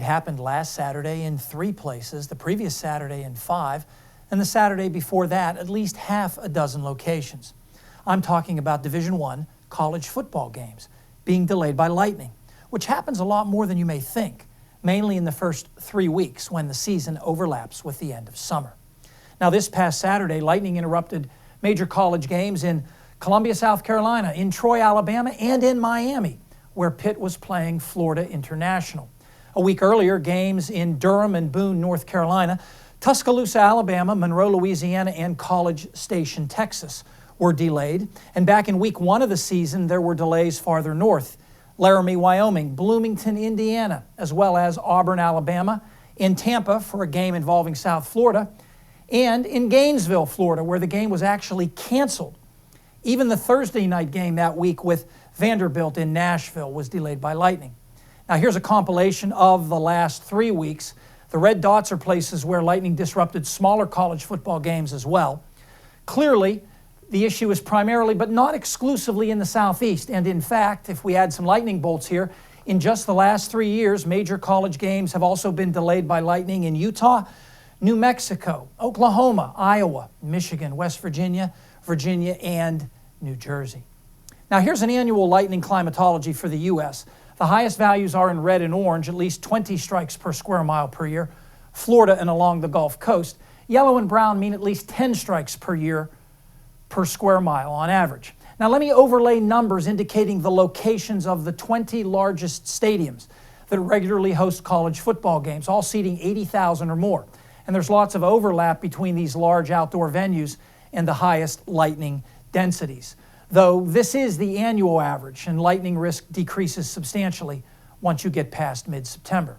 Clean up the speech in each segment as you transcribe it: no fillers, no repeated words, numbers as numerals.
happened last Saturday in 3 places, the previous Saturday in 5, and the Saturday before that at least half a dozen locations. I'm talking about Division I college football games being delayed by lightning, which happens a lot more than you may think, mainly in the first 3 weeks when the season overlaps with the end of summer. Now, this past Saturday, lightning interrupted major college games in Columbia, South Carolina, in Troy, Alabama, and in Miami, where Pitt was playing Florida International. A week earlier, games in Durham and Boone, North Carolina, Tuscaloosa, Alabama, Monroe, Louisiana, and College Station, Texas were delayed. And back in week 1 of the season, there were delays farther north. Laramie, Wyoming, Bloomington, Indiana, as well as Auburn, Alabama, in Tampa for a game involving South Florida, and in Gainesville, Florida, where the game was actually canceled. Even the Thursday night game that week with Vanderbilt in Nashville was delayed by lightning. Now here's a compilation of the last 3 weeks. The red dots are places where lightning disrupted smaller college football games as well. Clearly, the issue is primarily, but not exclusively, in the Southeast. And in fact, if we add some lightning bolts here, in just the last 3 years, major college games have also been delayed by lightning in Utah, New Mexico, Oklahoma, Iowa, Michigan, West Virginia, and New Jersey. Now here's an annual lightning climatology for the U.S. The highest values are in red and orange, at least 20 strikes per square mile per year, Florida and along the Gulf Coast. Yellow and brown mean at least 10 strikes per year per square mile on average. Now let me overlay numbers indicating the locations of the 20 largest stadiums that regularly host college football games, all seating 80,000 or more. And there's lots of overlap between these large outdoor venues and the highest lightning densities. Though this is the annual average, and lightning risk decreases substantially once you get past mid-September.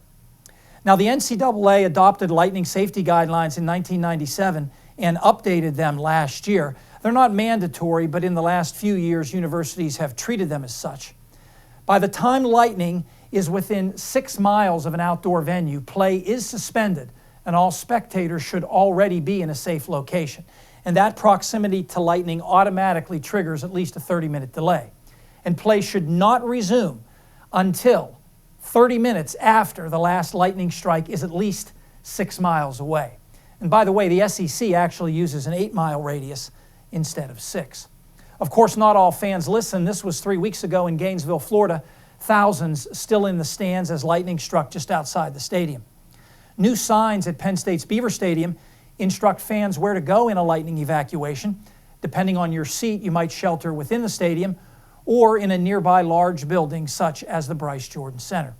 Now, the NCAA adopted lightning safety guidelines in 1997 and updated them last year. They're not mandatory, but in the last few years, universities have treated them as such. By the time lightning is within 6 miles of an outdoor venue, play is suspended, and all spectators should already be in a safe location. And that proximity to lightning automatically triggers at least a 30-minute delay. And play should not resume until 30 minutes after the last lightning strike is at least 6 miles away. And by the way, the SEC actually uses an 8-mile radius instead of 6. Of course, not all fans listen. This was 3 weeks ago in Gainesville, Florida. Thousands still in the stands as lightning struck just outside the stadium. New signs at Penn State's Beaver Stadium instruct fans where to go in a lightning evacuation. Depending on your seat, you might shelter within the stadium or in a nearby large building such as the Bryce Jordan Center.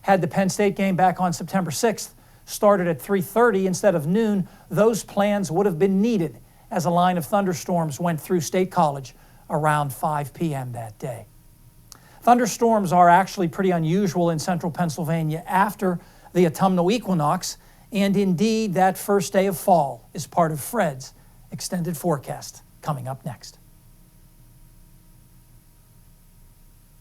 Had the Penn State game back on September 6th started at 3:30 instead of noon, those plans would have been needed as a line of thunderstorms went through State College around 5 p.m. that day. Thunderstorms are actually pretty unusual in central Pennsylvania after the autumnal equinox, and indeed that first day of fall is part of Fred's extended forecast coming up next.